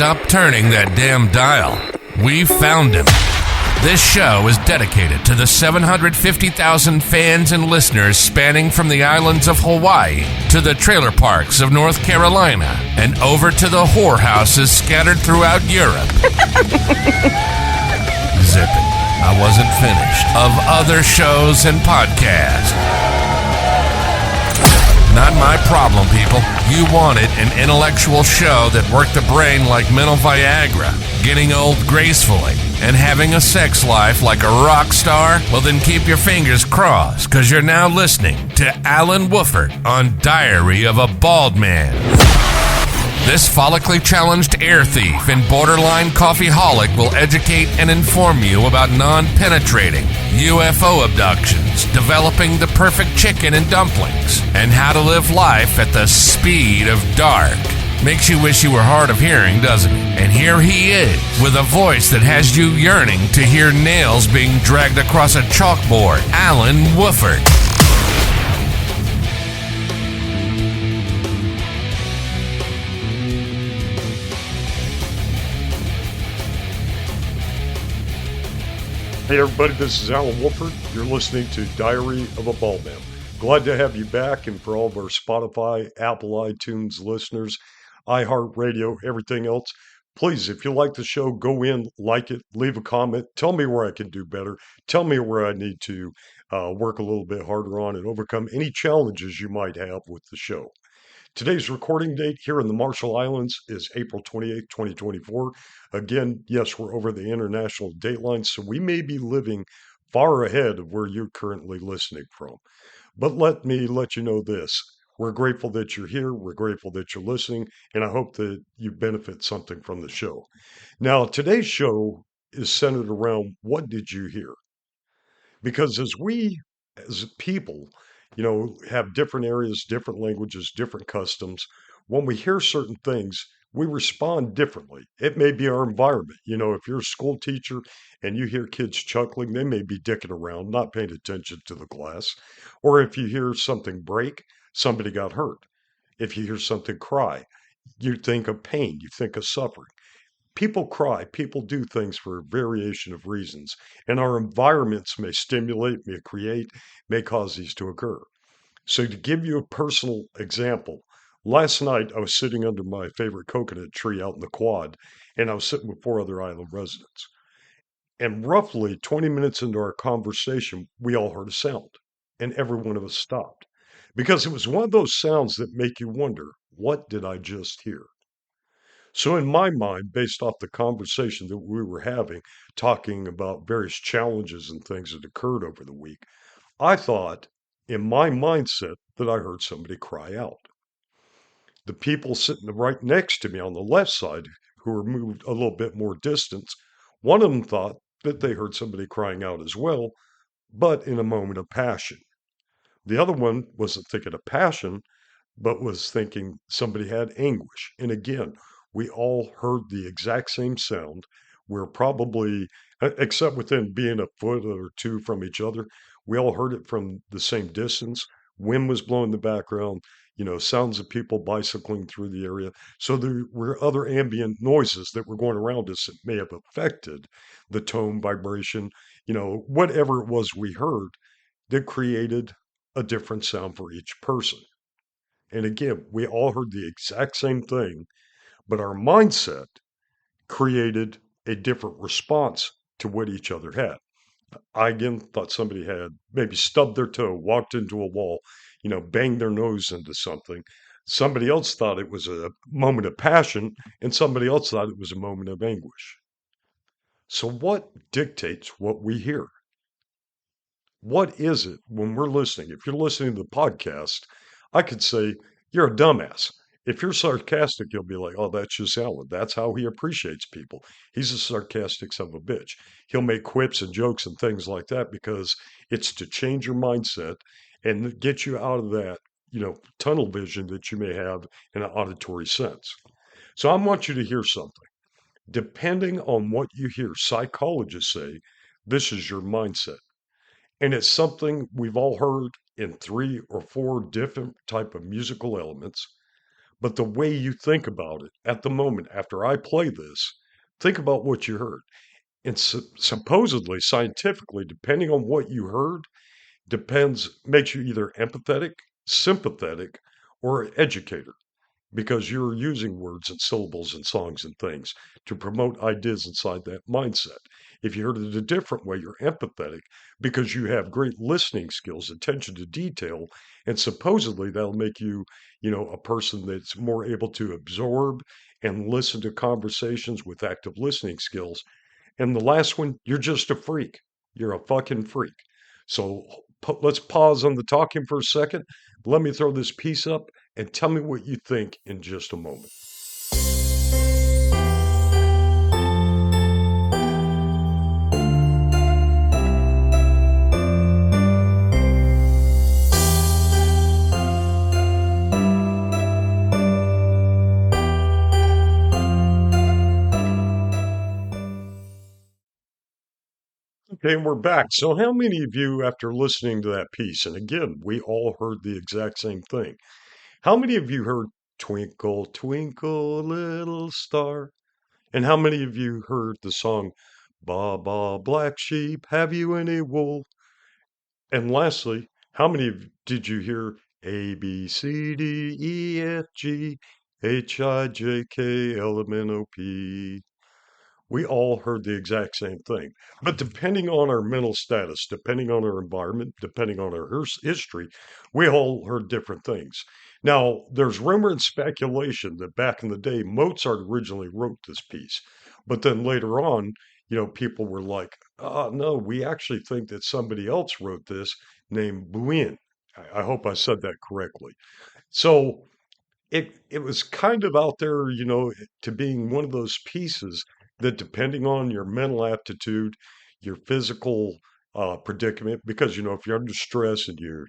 stop turning that damn dial. We found him. This show is dedicated to the 750,000 fans and listeners spanning from the islands of Hawaii to the trailer parks of North Carolina and over to the whorehouses scattered throughout Europe. Zipping. I wasn't finished. Of other shows and podcasts. Not my problem, people. You wanted an intellectual show that worked the brain like mental Viagra, getting old gracefully, and having a sex life like a rock star? Well, then keep your fingers crossed, because you're now listening to Allen Woffard on Diary of a Bald Man. This follically challenged air thief and borderline coffeeholic will educate and inform you about non-penetrating, UFO abductions, developing the perfect chicken and dumplings, and how to live life at the speed of dark. Makes you wish you were hard of hearing, doesn't it? And here he is, with a voice that has you yearning to hear nails being dragged across a chalkboard. Allen Woffard. Hey everybody, this is Allen Woffard. You're listening to Diary of a Bald Man. Glad to have you back, and for all of our Spotify, Apple, iTunes listeners, iHeartRadio, everything else, please, if you like the show, go in, like it, leave a comment, tell me where I can do better, tell me where I need to work a little bit harder on and overcome any challenges you might have with the show. Today's recording date here in the Marshall Islands is April 28th, 2024. Again, yes, we're over the international date line, so we may be living far ahead of where you're currently listening from. But let me let you know this. We're grateful that you're here. We're grateful that you're listening, and I hope that you benefit something from the show. Now, today's show is centered around what did you hear? Because as people, have different areas, different languages, different customs. When we hear certain things, we respond differently. It may be our environment. If you're a school teacher and you hear kids chuckling, they may be dicking around, not paying attention to the class. Or if you hear something break, somebody got hurt. If you hear something cry, you think of pain, you think of suffering. People cry, people do things for a variation of reasons, and our environments may stimulate, may create, may cause these to occur. So to give you a personal example, last night I was sitting under my favorite coconut tree out in the quad, and I was sitting with 4 other island residents. And roughly 20 minutes into our conversation, we all heard a sound, and every one of us stopped. Because it was one of those sounds that make you wonder, what did I just hear? So in my mind, based off the conversation that we were having, talking about various challenges and things that occurred over the week, I thought in my mindset that I heard somebody cry out. The people sitting right next to me on the left side, who were moved a little bit more distance, one of them thought that they heard somebody crying out as well, but in a moment of passion. The other one wasn't thinking of passion, but was thinking somebody had anguish. And again, we all heard the exact same sound. We're probably, except within being a foot or two from each other, we all heard it from the same distance. Wind was blowing in the background, sounds of people bicycling through the area. So there were other ambient noises that were going around us that may have affected the tone, vibration, whatever it was we heard that created a different sound for each person. And again, we all heard the exact same thing, but our mindset created a different response to what each other had. I again thought somebody had maybe stubbed their toe, walked into a wall, banged their nose into something. Somebody else thought it was a moment of passion, and somebody else thought it was a moment of anguish. So what dictates what we hear? What is it when we're listening? If you're listening to the podcast, I could say, you're a dumbass. If you're sarcastic, you'll be like, oh, that's just Alan. That's how he appreciates people. He's a sarcastic son of a bitch. He'll make quips and jokes and things like that because it's to change your mindset and get you out of that, tunnel vision that you may have in an auditory sense. So I want you to hear something. Depending on what you hear, psychologists say this is your mindset. And it's something we've all heard in 3 or 4 different type of musical elements. but the way you think about it at the moment after I play this, think about what you heard. And supposedly, scientifically, depending on what you heard, makes you either empathetic, sympathetic, or educator because you're using words and syllables and songs and things to promote ideas inside that mindset. If you heard it a different way, you're empathetic because you have great listening skills, attention to detail, and supposedly that'll make you, a person that's more able to absorb and listen to conversations with active listening skills. And the last one, you're just a freak. You're a fucking freak. So let's pause on the talking for a second. Let me throw this piece up and tell me what you think in just a moment. Okay, and we're back. So, how many of you, after listening to that piece, and again, we all heard the exact same thing, how many of you heard Twinkle, Twinkle, Little Star? And how many of you heard the song Ba Ba Black Sheep, Have You Any Wool? And lastly, how many did you hear A, B, C, D, E, F, G, H, I, J, K, L, M, N, O, P? We all heard the exact same thing. But depending on our mental status, depending on our environment, depending on our history, we all heard different things. Now, there's rumor and speculation that back in the day, Mozart originally wrote this piece. But then later on, people were like, oh, no, we actually think that somebody else wrote this named Buin. I hope I said that correctly. So it was kind of out there, to being one of those pieces that depending on your mental aptitude, your physical predicament, because if you're under stress and you're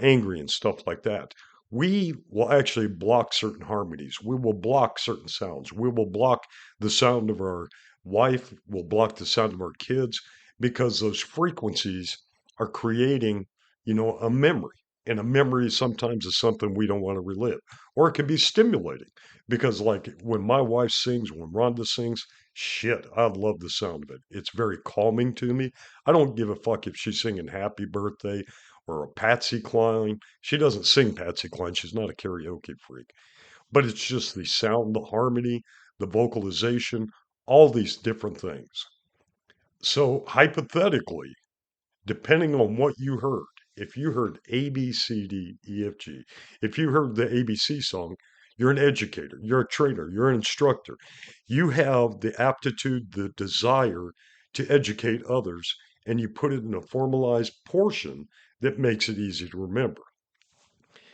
angry and stuff like that, we will actually block certain harmonies. We will block certain sounds. We will block the sound of our wife. We'll block the sound of our kids because those frequencies are creating, a memory. And a memory sometimes is something we don't want to relive, or it can be stimulating because, like, when my wife sings, when Rhonda sings, shit, I love the sound of it. It's very calming to me. I don't give a fuck if she's singing Happy Birthday or a Patsy Cline. She doesn't sing Patsy Cline. She's not a karaoke freak, but it's just the sound, the harmony, the vocalization, all these different things. So, hypothetically, depending on what you heard, if you heard A, B, C, D, E, F, G, if you heard the ABC song, you're an educator, you're a trainer, you're an instructor. You have the aptitude, the desire to educate others, and you put it in a formalized portion that makes it easy to remember.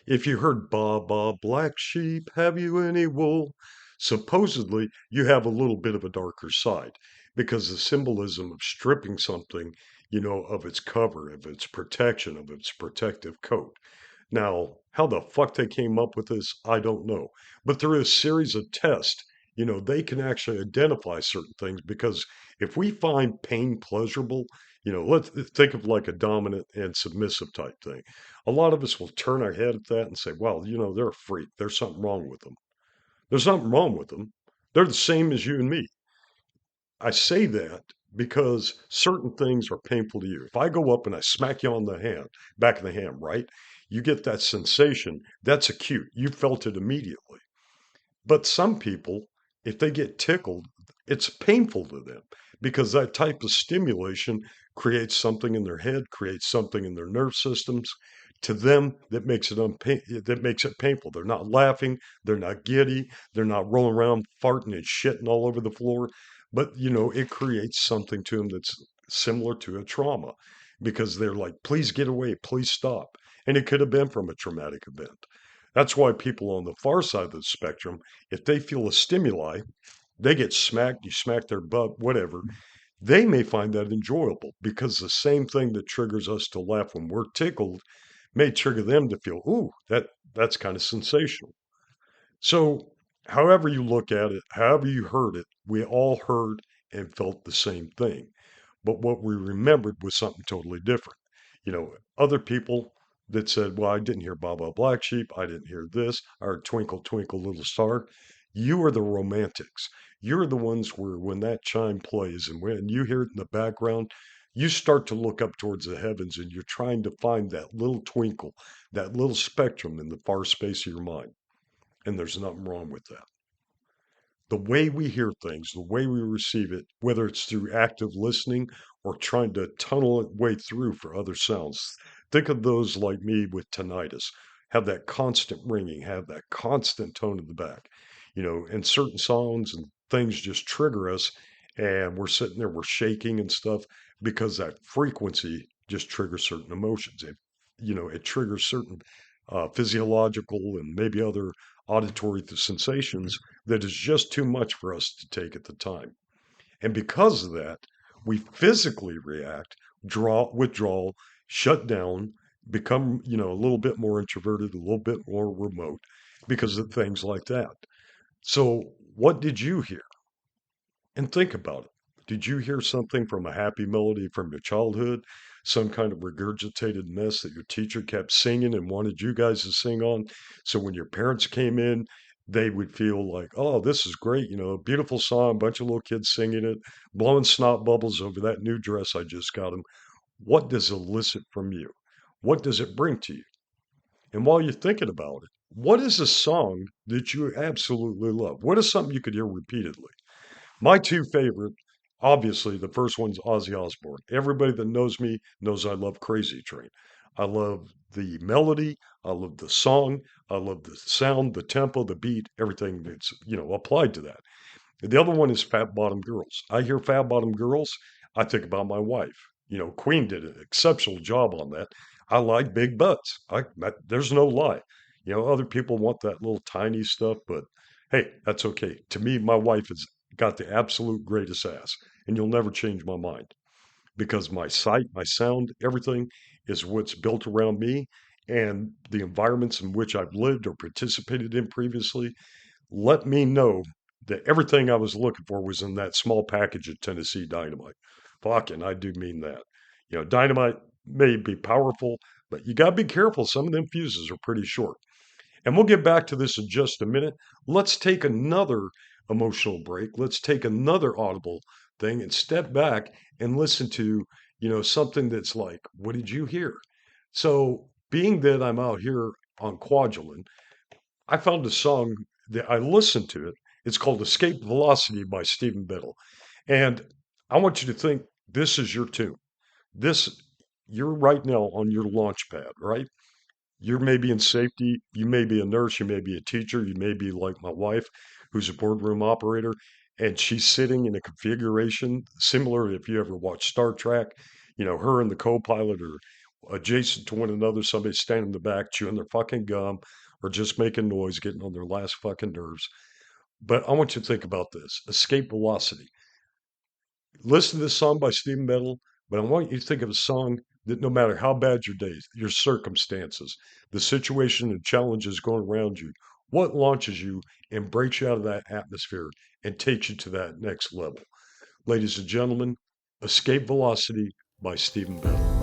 If you heard Ba Ba Black Sheep, have you any wool? Supposedly, you have a little bit of a darker side because the symbolism of stripping something, of its cover, of its protection, of its protective coat. Now, how the fuck they came up with this, I don't know. But through a series of tests, they can actually identify certain things because if we find pain pleasurable, let's think of like a dominant and submissive type thing. A lot of us will turn our head at that and say, well, they're a freak. There's something wrong with them. There's nothing wrong with them. They're the same as you and me. I say that because certain things are painful to you. If I go up and I smack you on the hand, back of the hand, right? You get that sensation. That's acute. You felt it immediately. But some people, if they get tickled, it's painful to them because that type of stimulation creates something in their head, creates something in their nerve systems. To them, that makes it painful. They're not laughing, they're not giddy, they're not rolling around farting and shitting all over the floor. But it creates something to them that's similar to a trauma because they're like, please get away, please stop. And it could have been from a traumatic event. That's why people on the far side of the spectrum, if they feel a stimuli, they get smacked, you smack their butt, whatever. They may find that enjoyable because the same thing that triggers us to laugh when we're tickled may trigger them to feel, ooh, that's kind of sensational. So, however you look at it, however you heard it, we all heard and felt the same thing. But what we remembered was something totally different. Other people that said, well, I didn't hear Baba Black Sheep. I didn't hear this. I heard Twinkle, Twinkle, Little Star. You are the romantics. You're the ones where when that chime plays and when you hear it in the background, you start to look up towards the heavens and you're trying to find that little twinkle, that little spectrum in the far space of your mind. And there's nothing wrong with that. The way we hear things, the way we receive it, whether it's through active listening or trying to tunnel it way through for other sounds. Think of those like me with tinnitus, have that constant ringing, have that constant tone in the back, and certain songs and things just trigger us. And we're sitting there, we're shaking and stuff because that frequency just triggers certain emotions. It triggers certain physiological and maybe other auditory sensations that is just too much for us to take at the time. And because of that, we physically react, withdrawal, shut down, become, a little bit more introverted, a little bit more remote because of things like that. So, what did you hear? And think about it. Did you hear something from a happy melody from your childhood? Some kind of regurgitated mess that your teacher kept singing and wanted you guys to sing on? So when your parents came in, they would feel like, oh, this is great. Beautiful song, bunch of little kids singing it, blowing snot bubbles over that new dress I just got them. What does it elicit from you? What does it bring to you? And while you're thinking about it, what is a song that you absolutely love? What is something you could hear repeatedly? My two favorite, obviously, the first one's Ozzy Osbourne. Everybody that knows me knows I love Crazy Train. I love the melody. I love the song. I love the sound, the tempo, the beat, everything that's, applied to that. The other one is Fat Bottom Girls. I hear Fat Bottom Girls, I think about my wife. Queen did an exceptional job on that. I like big butts. There's no lie. Other people want that little tiny stuff, but hey, that's okay. To me, my wife has got the absolute greatest ass, and you'll never change my mind because my sight, my sound, everything is what's built around me and the environments in which I've lived or participated in previously let me know that everything I was looking for was in that small package of Tennessee Dynamite. Fucking, I do mean that. Dynamite may be powerful, but you got to be careful. Some of them fuses are pretty short. And we'll get back to this in just a minute. Let's take another emotional break. Let's take another audible thing and step back and listen to, something that's like, what did you hear? So, being that I'm out here on Quadulant, I found a song that I listened to it. It's called Escape Velocity by Stephen Biddle. And I want you to think this is your tune. You're right now on your launch pad, right? You're maybe in safety. You may be a nurse. You may be a teacher. You may be like my wife, who's a boardroom operator, and she's sitting in a configuration similar if you ever watch Star Trek. Her and the co-pilot are adjacent to one another. Somebody's standing in the back chewing their fucking gum or just making noise, getting on their last fucking nerves. But I want you to think about this. Escape Velocity. Listen to this song by Stephen Biddle, but I want you to think of a song that no matter how bad your days, your circumstances, the situation and challenges going around you, what launches you and breaks you out of that atmosphere and takes you to that next level. Ladies and gentlemen, Escape Velocity by Stephen Biddle.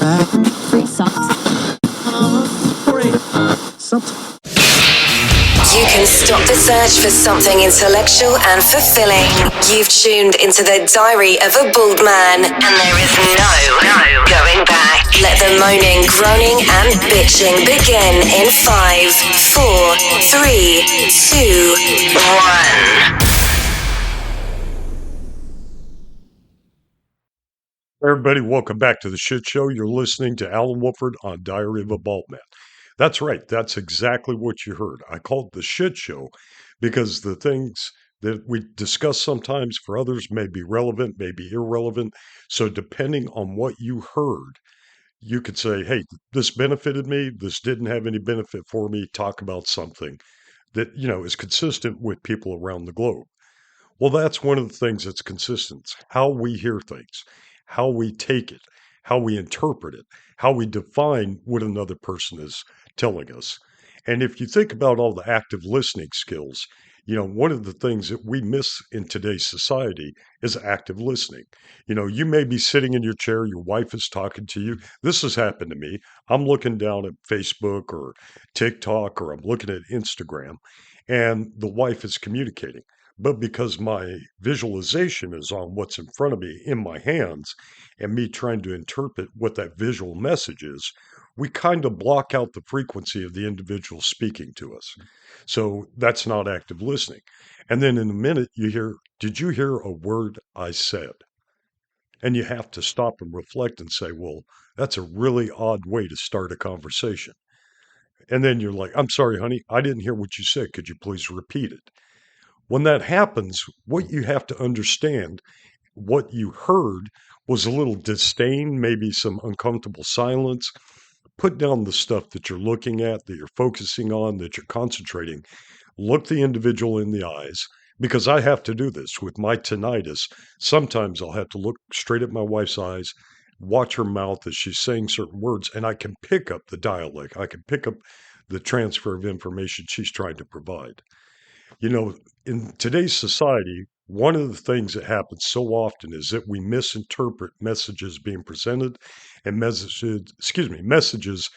You can stop the search for something intellectual and fulfilling. You've tuned into the Diary of a Bald Man, and there is no going back. Let the moaning, groaning, and bitching begin in 5, 4, 3, 2, 1. Everybody, welcome back to the shit show. You're listening to Allen Woffard on Diary of a Bald Man. That's right. That's exactly what you heard. I called it the shit show because the things that we discuss sometimes for others may be relevant, may be irrelevant. So depending on what you heard, you could say, hey, this benefited me. This didn't have any benefit for me. Talk about something that, is consistent with people around the globe. Well, that's one of the things that's consistent. How we hear things, how we take it, how we interpret it, how we define what another person is telling us. And if you think about all the active listening skills, one of the things that we miss in today's society is active listening. You may be sitting in your chair, your wife is talking to you. This has happened to me. I'm looking down at Facebook or TikTok, or I'm looking at Instagram, and the wife is communicating. But because my visualization is on what's in front of me in my hands and me trying to interpret what that visual message is, we kind of block out the frequency of the individual speaking to us. So that's not active listening. And then in a minute, you hear, did you hear a word I said? And you have to stop and reflect and say, well, that's a really odd way to start a conversation. And then you're like, I'm sorry, honey, I didn't hear what you said. Could you please repeat it? When that happens, what you have to understand, what you heard was a little disdain, maybe some uncomfortable silence. Put down the stuff that you're looking at, that you're focusing on, that you're concentrating. Look the individual in the eyes, because I have to do this with my tinnitus. Sometimes I'll have to look straight at my wife's eyes, watch her mouth as she's saying certain words, and I can pick up the dialect. I can pick up the transfer of information she's trying to provide. In today's society, one of the things that happens so often is that we misinterpret messages being presented and messages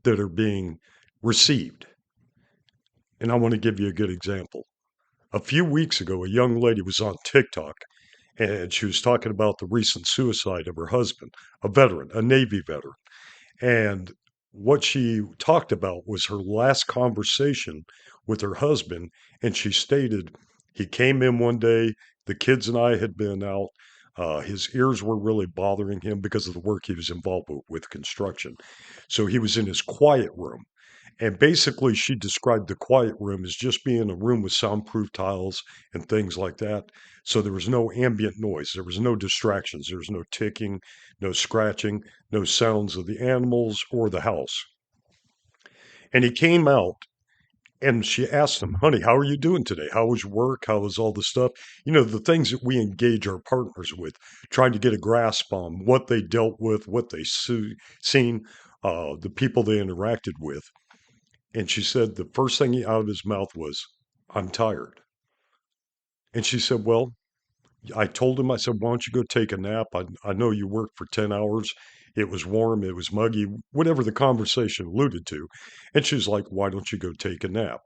that are being received. And I want to give you a good example. A few weeks ago, a young lady was on TikTok and she was talking about the recent suicide of her husband, a veteran, a Navy veteran. And what she talked about was her last conversation with her husband. And she stated, he came in one day, the kids and I had been out. His ears were really bothering him because of the work he was involved with construction. So he was in his quiet room. And basically, she described the quiet room as just being a room with soundproof tiles and things like that. So there was no ambient noise. There was no distractions. There was no ticking, no scratching, no sounds of the animals or the house. And he came out and she asked him, honey, how are you doing today? How was your work? How was all the stuff? The things that we engage our partners with, trying to get a grasp on what they dealt with, what they seen, the people they interacted with. And she said the first thing out of his mouth was, I'm tired. And she said, well, I told him, I said, why don't you go take a nap? I know you worked for 10 hours. It was warm. It was muggy, whatever the conversation alluded to. And she's like, why don't you go take a nap?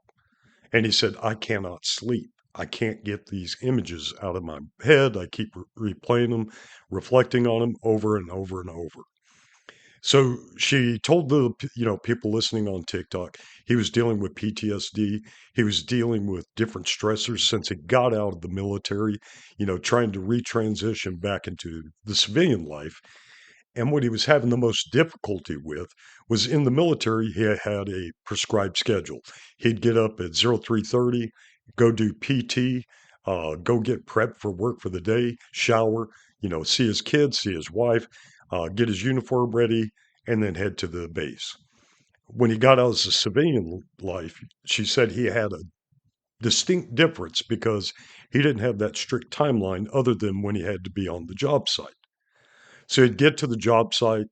And he said, I cannot sleep. I can't get these images out of my head. I keep replaying them, reflecting on them over and over and over. So she told the people listening on TikTok, he was dealing with PTSD. He was dealing with different stressors since he got out of the military, trying to retransition back into the civilian life. And what he was having the most difficulty with was in the military, he had a prescribed schedule. He'd get up at 03:30, go do PT, go get prepped for work for the day, shower, see his kids, see his wife, get his uniform ready, and then head to the base. When he got out of the civilian life, she said he had a distinct difference because he didn't have that strict timeline other than when he had to be on the job site. So he'd get to the job site,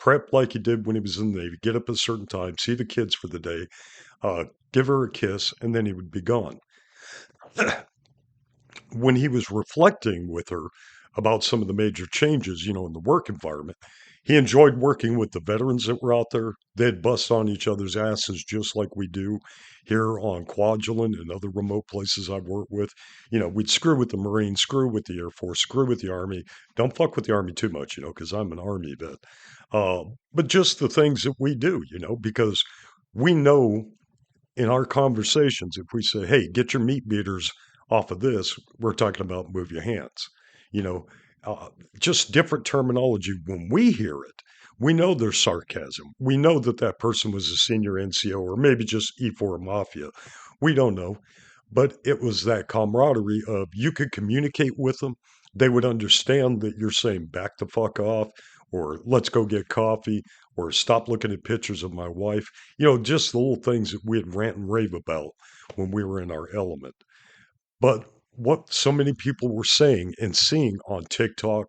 prep like he did when he was in the Navy, get up at a certain time, see the kids for the day, give her a kiss, and then he would be gone. When he was reflecting with her about some of the major changes, in the work environment, He enjoyed working with the veterans that were out there. They'd bust on each other's asses just like we do here on Kwajalein and other remote places I've worked with. We'd screw with the Marines, screw with the Air Force, screw with the Army. Don't fuck with the Army too much, because I'm an Army vet. But just the things that we do, because we know in our conversations, if we say, hey, get your meat beaters off of this, we're talking about move your hands. You know, uh, just different terminology. When we hear it, we know there's sarcasm. We know that that person was a senior NCO or maybe just E4 Mafia. We don't know. But it was that camaraderie of you could communicate with them. They would understand that you're saying back the fuck off or let's go get coffee or stop looking at pictures of my wife. Just the little things that we'd rant and rave about when we were in our element. But what so many people were saying and seeing on TikTok,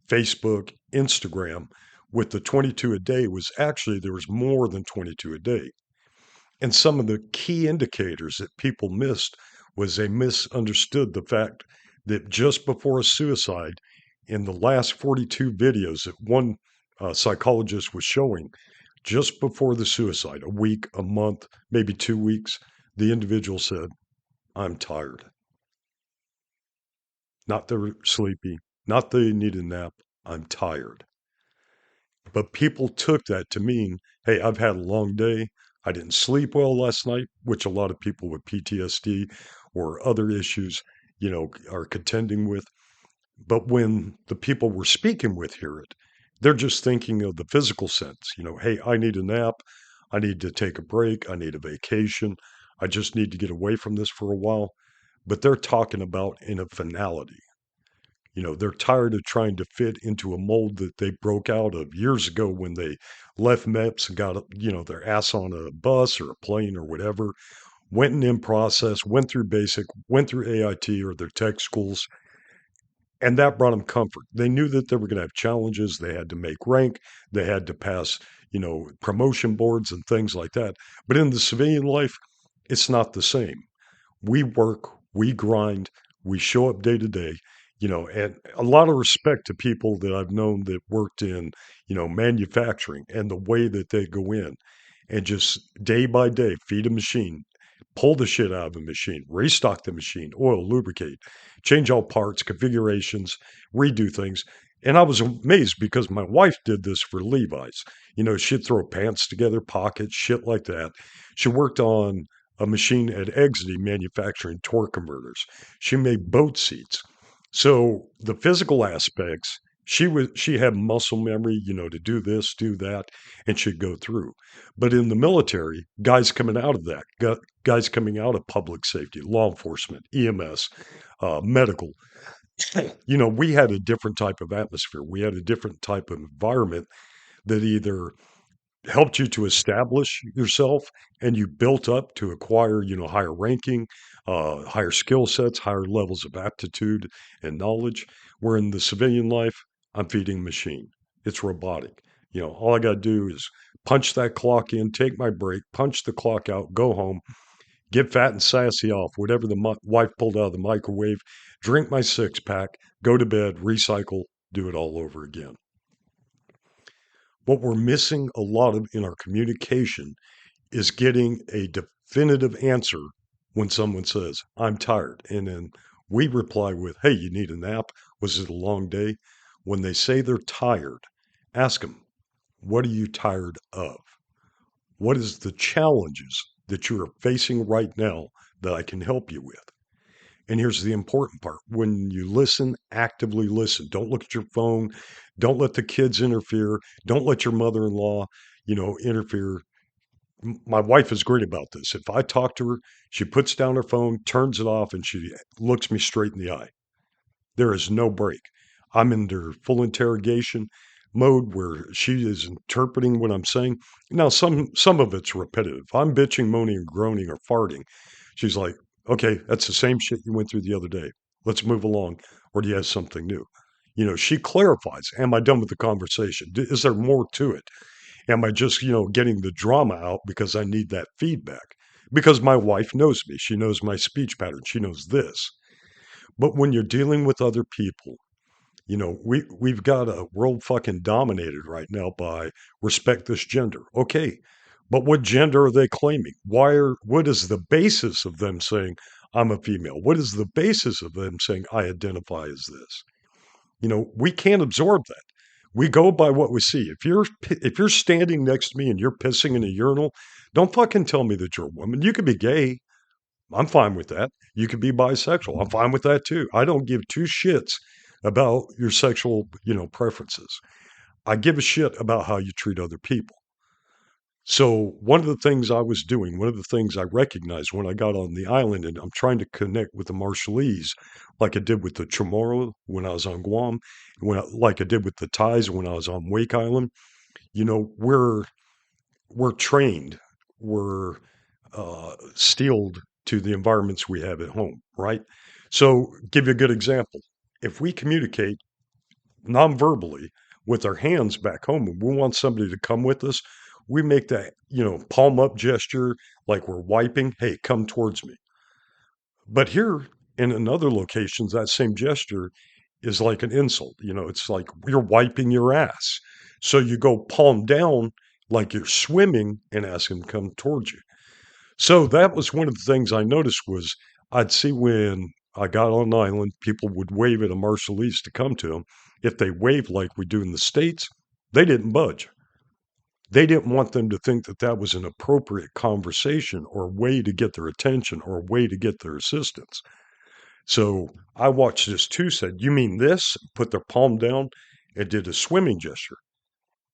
Facebook, Instagram with the 22 a day was actually there was more than 22 a day. And some of the key indicators that people missed was they misunderstood the fact that just before a suicide, in the last 42 videos that one psychologist was showing, just before the suicide, a week, a month, maybe 2 weeks, the individual said, I'm tired. Not they're sleepy, not they need a nap, I'm tired. But people took that to mean, hey, I've had a long day. I didn't sleep well last night, which a lot of people with PTSD or other issues, are contending with. But when the people we're speaking with hear it, they're just thinking of the physical sense. Hey, I need a nap. I need to take a break. I need a vacation. I just need to get away from this for a while. But they're talking about in a finality. They're tired of trying to fit into a mold that they broke out of years ago when they left MEPS and got, their ass on a bus or a plane or whatever, went in process, went through basic, went through AIT or their tech schools, and that brought them comfort. They knew that they were going to have challenges. They had to make rank. They had to pass, promotion boards and things like that. But in the civilian life, it's not the same. We work, we grind, we show up day to day, and a lot of respect to people that I've known that worked in, manufacturing and the way that they go in and just day by day feed a machine, pull the shit out of a machine, restock the machine, oil, lubricate, change all parts, configurations, redo things. And I was amazed because my wife did this for Levi's. She'd throw pants together, pockets, shit like that. She worked on a machine at Exidy manufacturing torque converters. She made boat seats. So the physical aspects, she had muscle memory, to do this, do that, and she'd go through. But in the military, guys coming out of that, guys coming out of public safety, law enforcement, EMS, medical, we had a different type of atmosphere. We had a different type of environment that either helped you to establish yourself and you built up to acquire, higher ranking, higher skill sets, higher levels of aptitude and knowledge. Where in the civilian life, I'm feeding a machine. It's robotic. All I got to do is punch that clock in, take my break, punch the clock out, go home, get fat and sassy off whatever the wife pulled out of the microwave, drink my 6-pack, go to bed, recycle, do it all over again. What we're missing a lot of in our communication is getting a definitive answer when someone says, I'm tired. And then we reply with, hey, you need a nap? Was it a long day? When they say they're tired, ask them, what are you tired of? What is the challenges that you are facing right now that I can help you with? And here's the important part. When you listen, actively listen. Don't look at your phone. Don't let the kids interfere. Don't let your mother-in-law, interfere. My wife is great about this. If I talk to her, she puts down her phone, turns it off, and she looks me straight in the eye. There is no break. I'm under full interrogation mode where she is interpreting what I'm saying. Now, some of it's repetitive. I'm bitching, moaning, groaning, or farting. She's like, okay, that's the same shit you went through the other day. Let's move along. Or do you have something new? She clarifies. Am I done with the conversation? Is there more to it? Am I just, getting the drama out because I need that feedback? Because my wife knows me. She knows my speech pattern. She knows this. But when you're dealing with other people, We've got a world fucking dominated right now by respect this gender. Okay. But what gender are they claiming? What is the basis of them saying I'm a female? What is the basis of them saying I identify as this? We can't absorb that. We go by what we see. If you're standing next to me and you're pissing in a urinal, don't fucking tell me that you're a woman. You could be gay. I'm fine with that. You could be bisexual. I'm fine with that too. I don't give two shits about your sexual, preferences. I give a shit about how you treat other people. So one of the things I was doing, one of the things I recognized when I got on the island, and I'm trying to connect with the Marshallese, like I did with the Chamorro when I was on Guam, like I did with the Thais when I was on Wake Island. We're trained, we're steeled to the environments we have at home, right? So, give you a good example. If we communicate non-verbally with our hands back home and we want somebody to come with us, we make that, palm up gesture like we're wiping, hey, come towards me. But here in other locations, that same gesture is like an insult. It's like you're wiping your ass. So you go palm down like you're swimming and ask them to come towards you. So that was one of the things I noticed was I'd see when I got on an island, people would wave at a Marshallese to come to them. If they waved like we do in the States, they didn't budge. They didn't want them to think that that was an appropriate conversation or way to get their attention or way to get their assistance. So I watched this too, said, you mean this? Put their palm down and did a swimming gesture.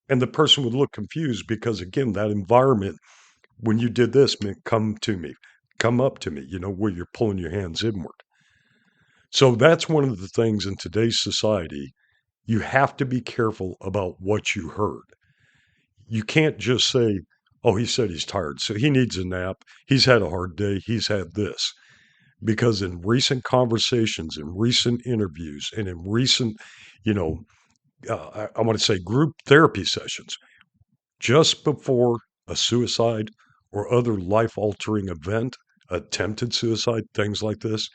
And the person would look confused because, again, that environment, when you did this, meant come to me, come up to me, where you're pulling your hands inward. So that's one of the things in today's society. You have to be careful about what you heard. You can't just say, oh, he said he's tired, so he needs a nap. He's had a hard day. He's had this. Because in recent conversations, in recent interviews, and in recent, I want to say group therapy sessions, just before a suicide or other life-altering event, attempted suicide, things like this,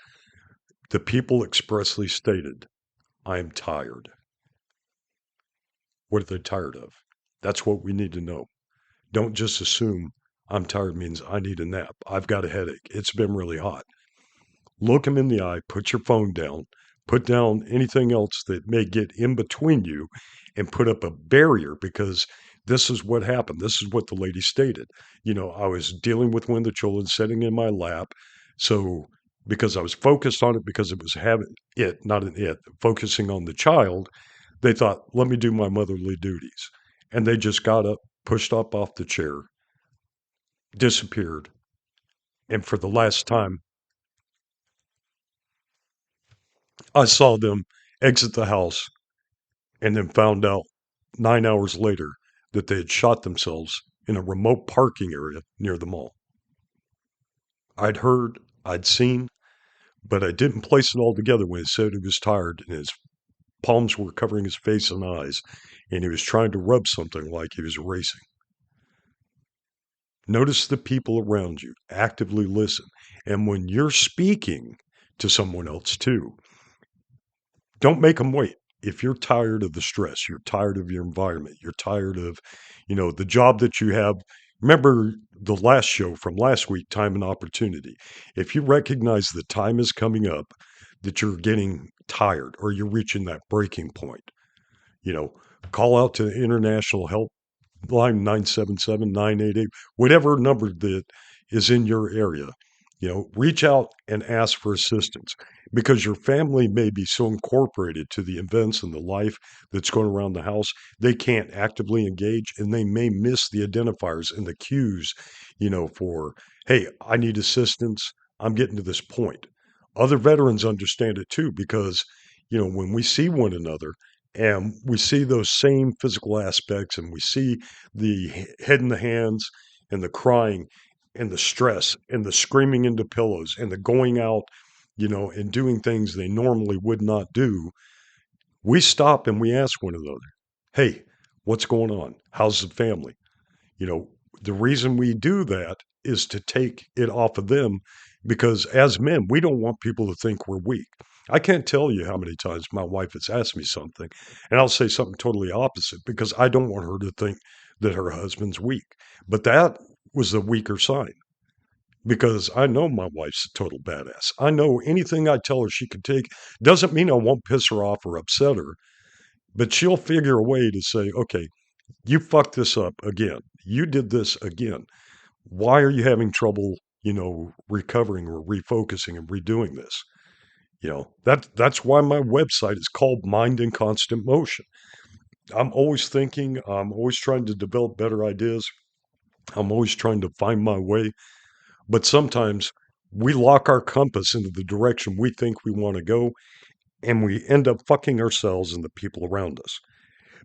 the people expressly stated, I am tired. What are they tired of? That's what we need to know. Don't just assume I'm tired means I need a nap. I've got a headache. It's been really hot. Look them in the eye, put your phone down, put down anything else that may get in between you, and put up a barrier because this is what happened. This is what the lady stated. I was dealing with one of the children sitting in my lap. So because I was focused on it, because it was not an it, focusing on the child, they thought, let me do my motherly duties. And they just got up, pushed up off the chair, disappeared. And for the last time, I saw them exit the house and then found out 9 hours later that they had shot themselves in a remote parking area near the mall. I'd heard, I'd seen, but I didn't place it all together when he said he was tired and his palms were covering his face and eyes, and he was trying to rub something like he was racing. Notice the people around you. Actively listen. And when you're speaking to someone else too, don't make them wait. If you're tired of the stress, you're tired of your environment, you're tired of, the job that you have. Remember the last show from last week, time and opportunity. If you recognize the time is coming up, that you're getting tired or you're reaching that breaking point, call out to the International Help Line 977-988, whatever number that is in your area. Reach out and ask for assistance because your family may be so incorporated to the events and the life that's going around the house, they can't actively engage and they may miss the identifiers and the cues, for, hey, I need assistance. I'm getting to this point. Other veterans understand it too because, when we see one another and we see those same physical aspects and we see the head in the hands and the crying and the stress and the screaming into pillows and the going out, and doing things they normally would not do, we stop and we ask one another, hey, what's going on? How's the family? The reason we do that is to take it off of them because as men, we don't want people to think we're weak. I can't tell you how many times my wife has asked me something, and I'll say something totally opposite because I don't want her to think that her husband's weak. But that was the weaker side because I know my wife's a total badass. I know anything I tell her she can take doesn't mean I won't piss her off or upset her, but she'll figure a way to say, okay, you fucked this up again. You did this again. Why are you having trouble, recovering or refocusing and redoing this? That's why my website is called Mind in Constant Motion. I'm always thinking, I'm always trying to develop better ideas. I'm always trying to find my way. But sometimes we lock our compass into the direction we think we want to go, and we end up fucking ourselves and the people around us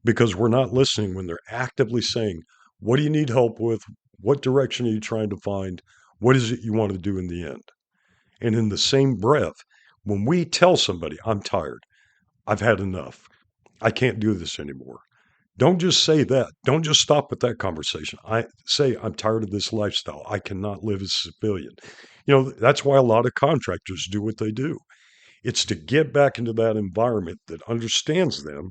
because we're not listening when they're actively saying, what do you need help with? What direction are you trying to find? What is it you want to do in the end? And in the same breath, when we tell somebody, I'm tired, I've had enough, I can't do this anymore. Don't just say that. Don't just stop with that conversation. I say, I'm tired of this lifestyle. I cannot live as a civilian. That's why a lot of contractors do what they do. It's to get back into that environment that understands them.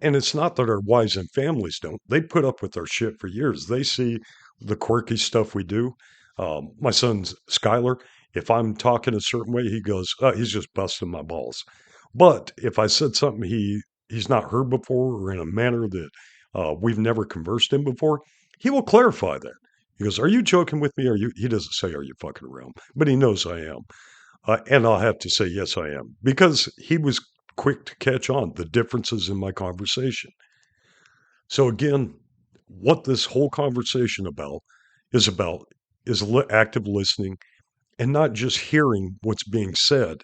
And it's not that our wives and families don't. They put up with our shit for years. They see the quirky stuff we do. My son's Skylar, if I'm talking a certain way, he goes, he's just busting my balls. But if I said something he's not heard before or in a manner that we've never conversed in before, he will clarify that. He goes, are you joking with me? He doesn't say, are you fucking around? But he knows I am. And I'll have to say, yes, I am. Because he was quick to catch on the differences in my conversation. So again, what this whole conversation is active listening and not just hearing what's being said,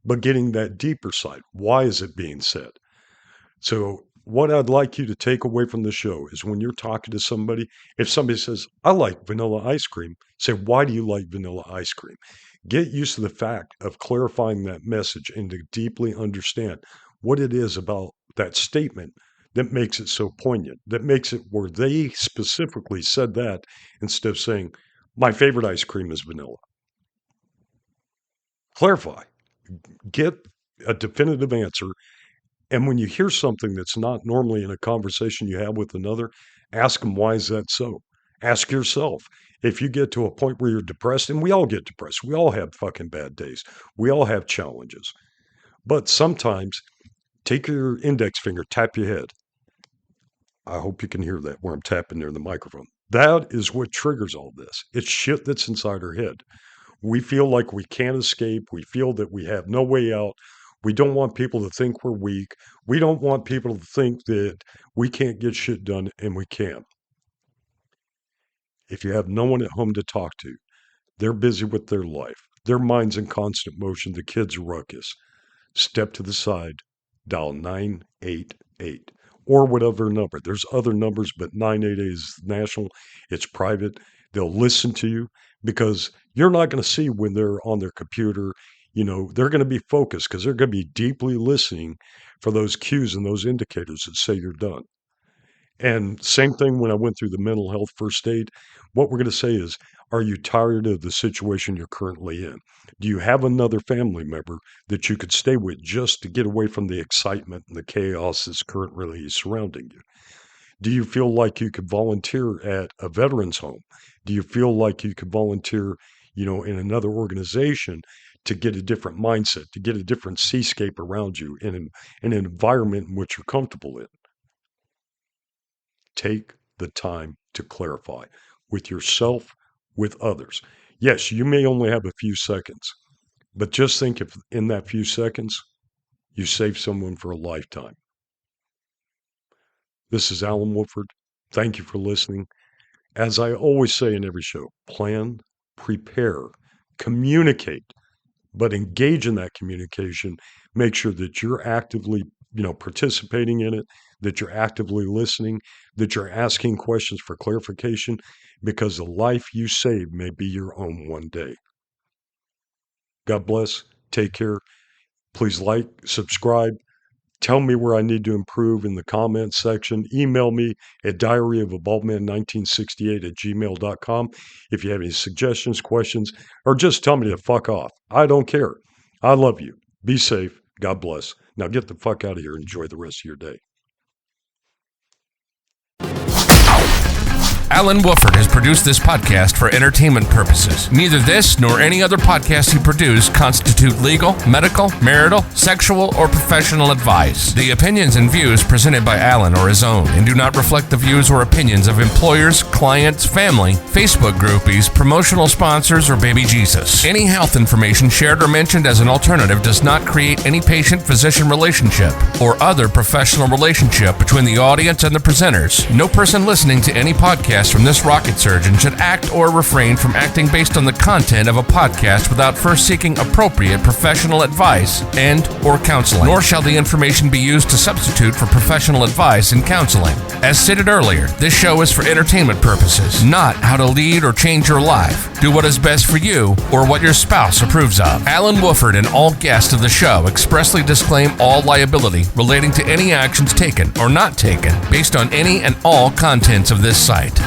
but getting that deeper side. Why is it being said? So what I'd like you to take away from the show is when you're talking to somebody, if somebody says, I like vanilla ice cream, say, why do you like vanilla ice cream? Get used to the fact of clarifying that message and to deeply understand what it is about that statement that makes it so poignant, that makes it where they specifically said that instead of saying, my favorite ice cream is vanilla. Clarify, get a definitive answer. And when you hear something that's not normally in a conversation you have with another, ask them, why is that so? Ask yourself. If you get to a point where you're depressed, and we all get depressed, we all have fucking bad days, we all have challenges. But sometimes take your index finger, tap your head. I hope you can hear that where I'm tapping near the microphone. That is what triggers all this. It's shit that's inside our head. We feel like we can't escape. We feel that we have no way out. We don't want people to think we're weak. We don't want people to think that we can't get shit done, and we can. If you have no one at home to talk to, they're busy with their life. Their mind's in constant motion. The kids are ruckus. Step to the side. Dial 988 or whatever number. There's other numbers, but 988 is national. It's private. They'll listen to you because you're not going to see when they're on their computer. They're going to be focused because they're going to be deeply listening for those cues and those indicators that say you're done. And same thing when I went through the mental health first aid, what we're going to say is, are you tired of the situation you're currently in? Do you have another family member that you could stay with just to get away from the excitement and the chaos that's currently surrounding you? Do you feel like you could volunteer at a veterans home? Do you feel like you could volunteer, in another organization to get a different mindset, to get a different seascape around you in an environment in which you're comfortable in? Take the time to clarify with yourself, with others. Yes, you may only have a few seconds, but just think if in that few seconds, you save someone for a lifetime. This is Allen Woffard. Thank you for listening. As I always say in every show, plan, prepare, communicate, but engage in that communication. Make sure that you're actively, participating in it, that you're actively listening, that you're asking questions for clarification, because the life you save may be your own one day. God bless. Take care. Please like, subscribe. Tell me where I need to improve in the comments section. Email me at diaryofabaldman1968@gmail.com if you have any suggestions, questions, or just tell me to fuck off. I don't care. I love you. Be safe. God bless. Now get the fuck out of here and enjoy the rest of your day. Allen Woffard has produced this podcast for entertainment purposes. Neither this nor any other podcast he produced constitute legal, medical, marital, sexual, or professional advice. The opinions and views presented by Allen are his own and do not reflect the views or opinions of employers, clients, family, Facebook groupies, promotional sponsors, or baby Jesus. Any health information shared or mentioned as an alternative does not create any patient-physician relationship or other professional relationship between the audience and the presenters. No person listening to any podcast from this rocket surgeon should act or refrain from acting based on the content of a podcast without first seeking appropriate professional advice and or counseling. Nor shall the information be used to substitute for professional advice and counseling. As stated earlier, this show is for entertainment purposes, not how to lead or change your life. Do what is best for you or what your spouse approves of. Allen Woffard and all guests of the show expressly disclaim all liability relating to any actions taken or not taken based on any and all contents of this site.